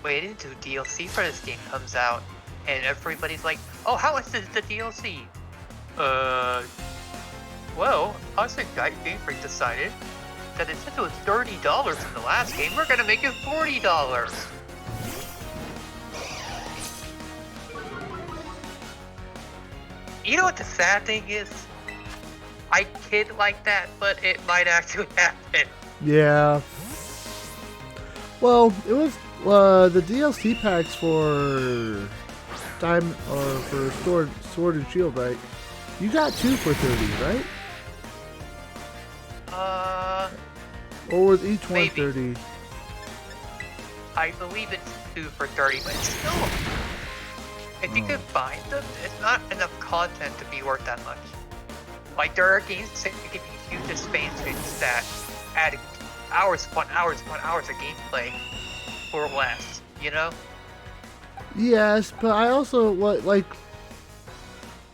waiting till DLC for this game comes out, and everybody's like, "Oh, how much is the DLC?" Well, us at Game Freak decided that since it was $30 in the last game, we're gonna make it $40. You know what the sad thing is? I kid like that, but it might actually happen. Yeah. Well, it was the DLC packs for Sword and Shield, right? You got 2 for 30, right? Or was each one maybe. 30? I believe it's 2 for 30, but it's still. If you combine them, it's not enough content to be worth that much. Like, there are games that give you huge expansions that add hours upon hours upon hours of gameplay for less, you know? Yes, but I also like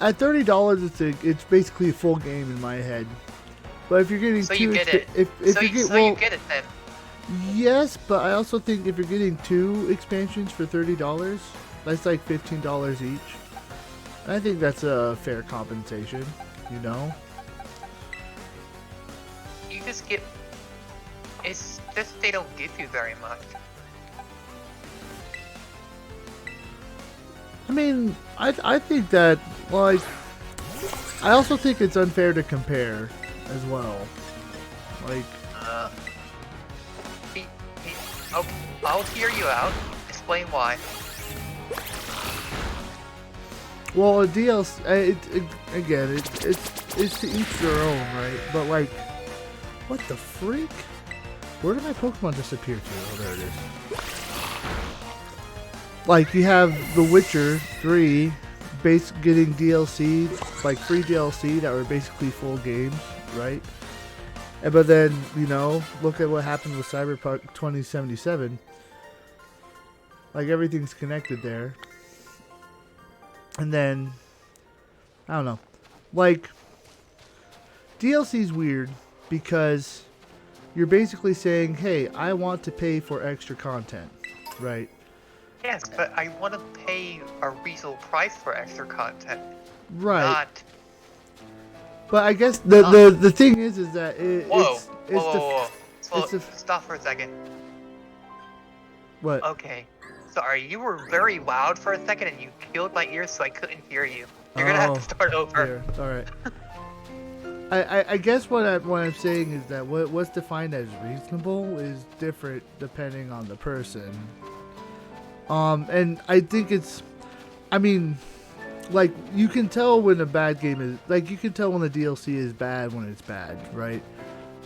at $30, it's basically a full game in my head. But if you're getting so 2, you get it. you get it then. Yes, but I also think if you're getting 2 expansions for $30, that's like $15 each. I think that's a fair compensation, you know? You just get. It's just they don't give you very much. I mean, I think that, like, I also think it's unfair to compare as well. Like, I'll hear you out. Explain why. well, a DLC, again, it's to each their own, right? But like, what the freak? Where did my Pokemon disappear to? Oh, there it is. Like, you have The Witcher 3 getting DLC, like free DLC that were basically full games, right? But then, you know, look at what happened with Cyberpunk 2077. Like, everything's connected there. And then, I don't know. Like, DLC's weird because you're basically saying, hey, I want to pay for extra content, right? Yes, but I want to pay a reasonable price for extra content. Right. Not. But I guess the thing is that Whoa. Stop for a second. What? Okay. Sorry, you were very loud for a second and you killed my ears so I couldn't hear you. You're gonna have to start over. All right. I guess what I'm saying is that what's defined as reasonable is different depending on the person. And I think I mean, like, you can tell when a bad game is, like, you can tell when the DLC is bad when it's bad, right?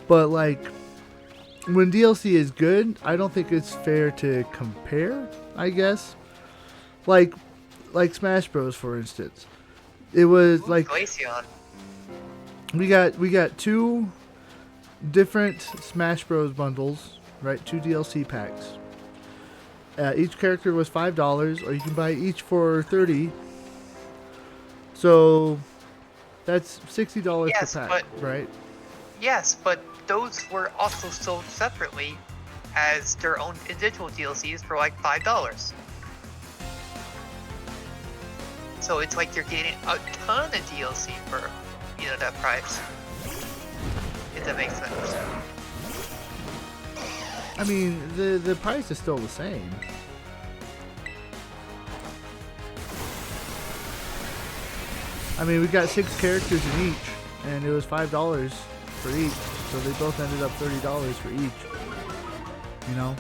But like, when DLC is good, I don't think it's fair to compare, I guess. Like Smash Bros, for instance. It was like Glaceon. we got 2 different Smash Bros bundles, right? 2 DLC packs. Each character was $5, or you can buy each for $30. So that's $60 per pack, right? Yes, but those were also sold separately as their own individual DLCs for like $5. So it's like you're getting a ton of DLC for, you know, that price. If that makes sense. I mean, the price is still the same. I mean, we got 6 characters in each, and it was $5 for each, so they both ended up $30 for each. You know?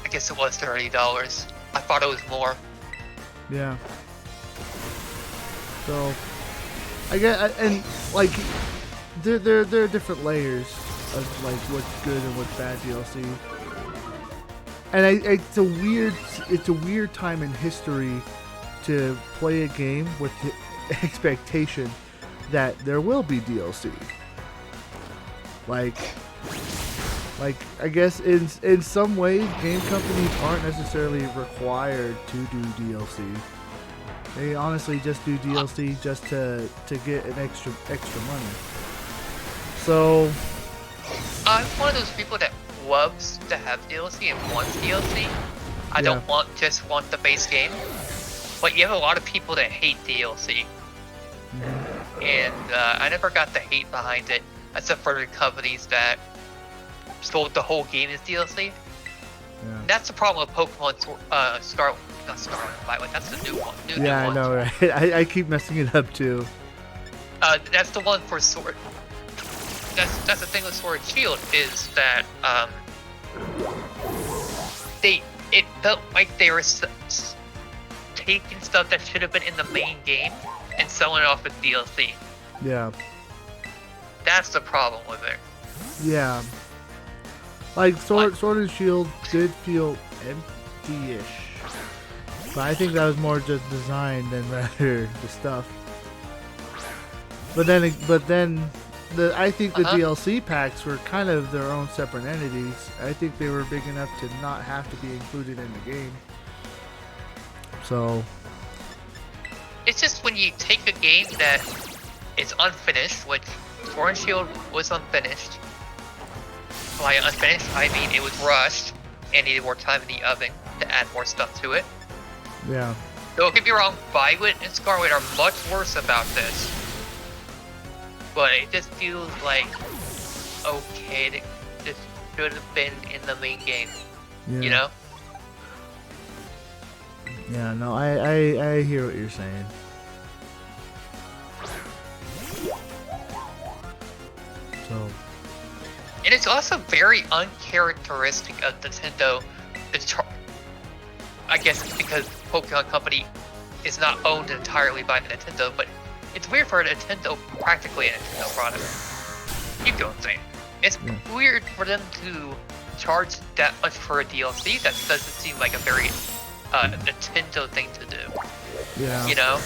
I guess it was $30. I thought it was more. Yeah. So, I get, and like, there are different layers of like what's good and what's bad DLC. And it's a weird time in history to play a game with the expectation that there will be DLC. Like I guess in some ways, game companies aren't necessarily required to do DLC. They honestly just do DLC just to get an extra money. So I'm one of those people that loves to have DLC and wants DLC. I Yeah. don't just want the base game. But you have a lot of people that hate DLC. And I never got the hate behind it, except for the companies that sold the whole game as DLC. Yeah. That's the problem with Pokemon Scarlet, not Scarlet and Violet. That's the new one. New Yeah, I one. know, right? I keep messing it up too. That's the one for Sword. That's the thing with Sword and Shield is that it felt like they were taking stuff that should have been in the main game and selling it off as DLC. Yeah. That's the problem with it. Yeah. Like Sword and Shield did feel empty-ish, but I think that was more just design than rather the stuff. But then I think the DLC packs were kind of their own separate entities. I think they were big enough to not have to be included in the game. So It's just when you take a game that is unfinished, which Sword and Shield was unfinished. By unfinished, I mean it was rushed and needed more time in the oven to add more stuff to it. yeah, Don't get me wrong, Violet and Scarlet are much worse about this. But it just feels like, okay, this should have been in the main game. yeah. You know? Yeah, no, I hear what you're saying. So And it's also very uncharacteristic of Nintendo. I guess it's because Pokemon Company is not owned entirely by Nintendo, but it's weird for Nintendo, practically a Nintendo product. You get what I'm saying? It's weird for them to charge that much for a DLC. That doesn't seem like a very Nintendo thing to do. yeah, You know?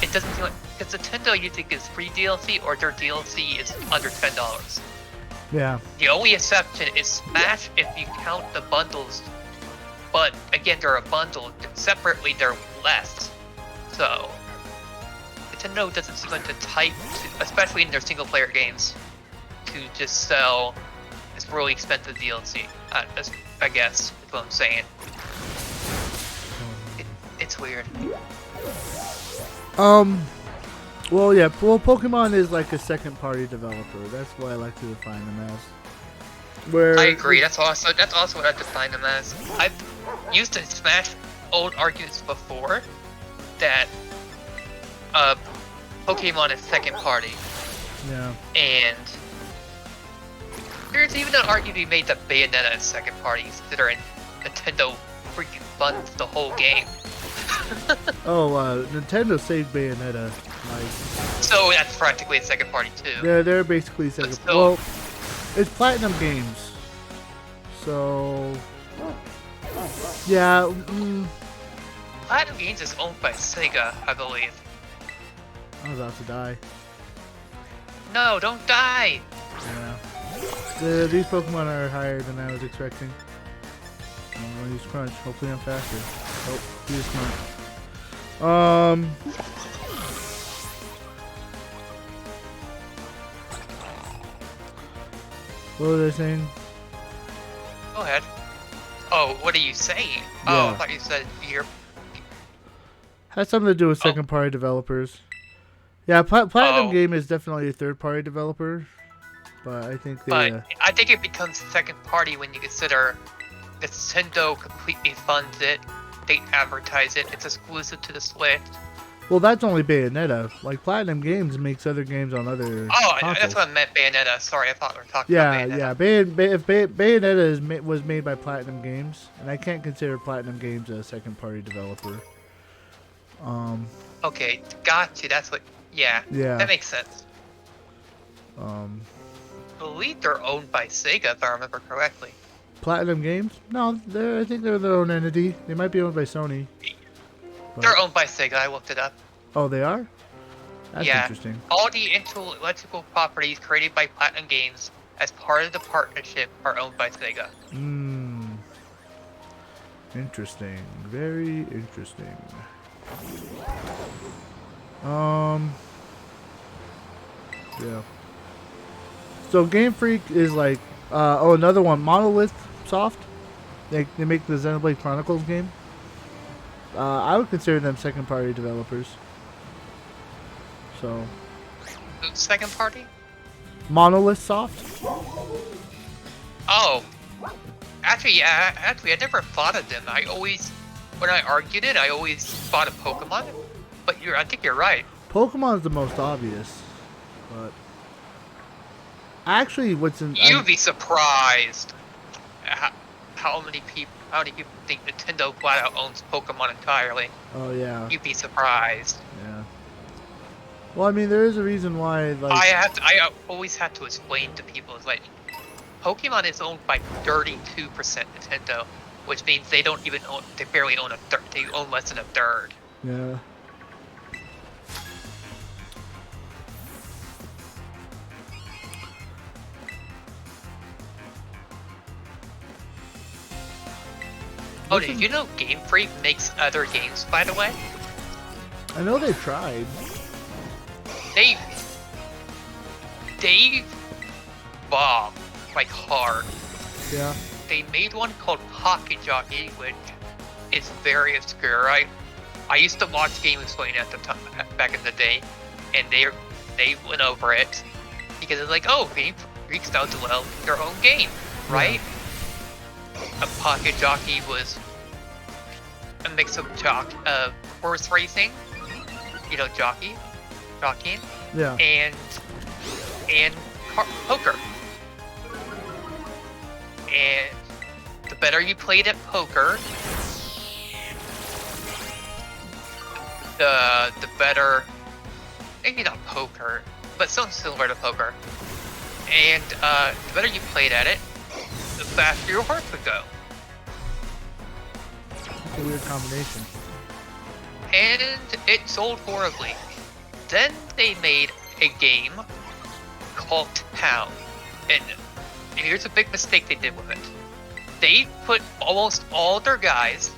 It doesn't seem like, because Nintendo usually gives free DLC or their DLC is under $10. yeah, The only exception is Smash if you count the bundles, but again, they're a bundle. Separately, they're less. So, Nintendo doesn't seem like the type, especially in their single-player games, to just sell this really expensive DLC. I guess is what I'm saying. It's weird. Well, yeah. Well, Pokemon is like a second-party developer. That's what I like to define them as. Where I agree. That's also what I define them as. I've used to smash old arguments before that Pokemon is second party, Yeah. and there's even an argument to be made that Bayonetta is second party, considering Nintendo freaking funds the whole game. Oh, Nintendo saved Bayonetta. Like, So that's practically a second party too. they're basically second. still- Well, it's Platinum Games. So, yeah. Platinum Games is owned by Sega, I believe. I was about to die. No, don't die! Yeah. These Pokemon are higher than I was expecting. I'm gonna use Crunch. Hopefully I'm faster. Oh, use Crunch. What was I saying? Go ahead. Oh, what are you saying? Oh, Yeah. I thought you said you're... Has something to do with Oh. second-party developers. Yeah, Platinum Oh. Game is definitely a third-party developer, but I think they. But I think it becomes second party when you consider Nintendo completely funds it, they advertise it, it's exclusive to the Switch. Well, that's only Bayonetta. Like Platinum Games makes other games on other. Oh, consoles. that's what I meant, Bayonetta. Sorry, I thought we were talking Yeah, about yeah. Bayonetta. Bayonetta was made by Platinum Games, and I can't consider Platinum Games a second-party developer. Okay, got you. That's what. Yeah. Yeah. That makes sense. Um, I believe they're owned by Sega, if I remember correctly. Platinum Games? No, I think they're their own entity. They might be owned by Sony. But- They're owned by Sega. I looked it up. Oh, they are? That's Yeah. interesting. All the intellectual properties created by Platinum Games as part of the partnership are owned by Sega. Interesting. Very interesting. Yeah. So Game Freak is like Oh, another one, Monolith Soft. They make the Xenoblade Chronicles game. I would consider them second-party developers. So, Second party? Monolith Soft. Oh, actually, yeah. Actually, I never thought of them. When I argued it, I always thought of Pokemon. But I think you're right. Pokemon is the most obvious, but actually, what's in You'd be surprised how many people think Nintendo flat out owns Pokemon entirely. Oh yeah. You'd be surprised. Yeah. Well, I mean, there is a reason why. Like, I always have to explain to people is like, Pokemon is owned by 32% Nintendo, which means they don't even own. They barely own a third. They own less than a third. Yeah. Oh, did you know Game Freak makes other games, by the way? I know they tried. They bomb like hard. Yeah. They made one called Pocket Jockey, which is very obscure. I used to watch Game Explain at the time back in the day, and they went over it because it's like, oh, Game Freak's now developing their own game, right? Yeah. A Pocket Jockey was a mix of horse racing, jockeying, yeah, and poker. And the better you played at poker, the better, maybe not poker, but something similar to poker. And the better you played at it, the faster your horse would go. It's a weird combination. And it sold horribly. Then they made a game called Town. And here's a big mistake they did with it. They put almost all their guys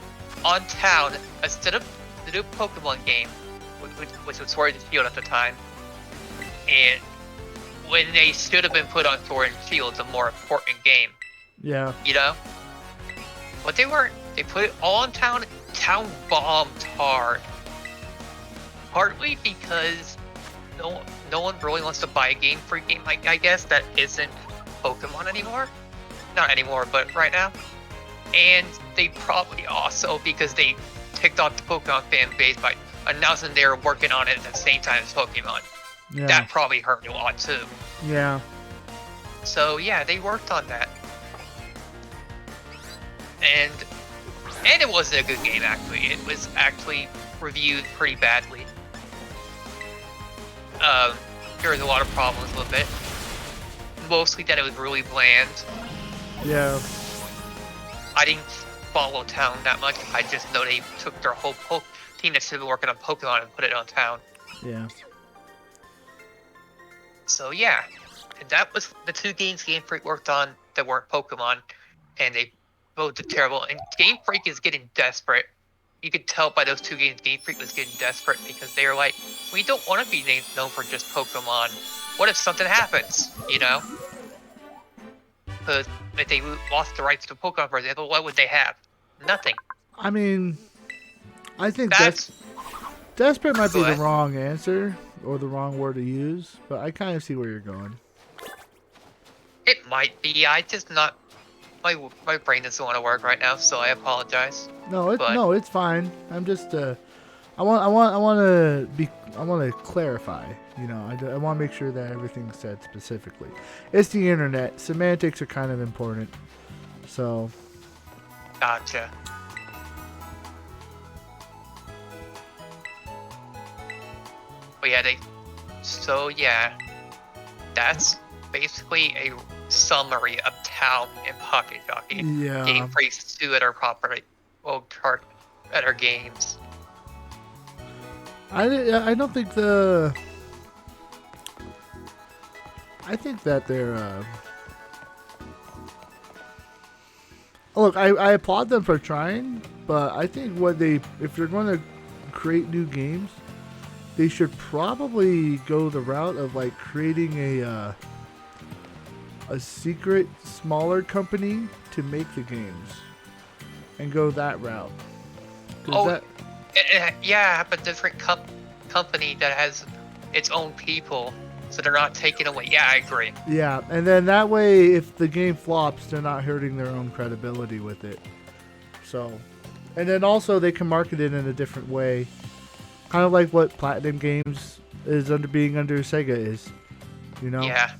on Town instead of the new Pokemon game, which was Sword and Shield at the time. And when they should have been put on Sword and Shield, the more important game. Yeah. But they weren't. They put it all on Town. Town bombed hard. Partly because no one really wants to buy a Game Freak game, I guess, that isn't Pokemon anymore. Not anymore, but right now. And they probably also, because they ticked off the Pokemon fan base by announcing they were working on it at the same time as Pokemon. Yeah. That probably hurt a lot too. Yeah. So yeah, they worked on that. And it wasn't a good game, actually. It was actually reviewed pretty badly. There was a lot of problems with it. Mostly that it was really bland. Yeah. I didn't follow Town that much. I just know they took their whole team that should be working on Pokemon and put it on Town. Yeah. So yeah, and that was the two games Game Freak worked on that weren't Pokemon, and they both did terrible. And Game Freak is getting desperate. You could tell by those two games Game Freak was getting desperate because they were like, we don't want to be known for just Pokemon. What if something happens, Because if they lost the rights to Pokemon, for example, what would they have? Nothing. I mean, I think That's desperate might be the wrong answer or the wrong word to use, but I kind of see where you're going. It might be. I just not. My brain doesn't want to work right now, so I apologize. No, it's fine. I'm just I want to clarify. I want to make sure that everything's said specifically. It's the internet. Semantics are kind of important. So. Gotcha. But yeah, that's basically a summary of Town and Pocket Jockey. Yeah. Game Freak's two other property, better games. I don't think I think that they're. Look, I applaud them for trying, but I think if they're going to create new games, they should probably go the route of like creating a a secret, smaller company to make the games and go that route. 'Cause Oh, that, yeah, have a different company that has its own people, so they're not taken away. Yeah, I agree. yeah, and then that way, if the game flops, they're not hurting their own credibility with it. So, and then also they can market it in a different way, kind of like what Platinum Games is being under Sega is, you know? Yeah.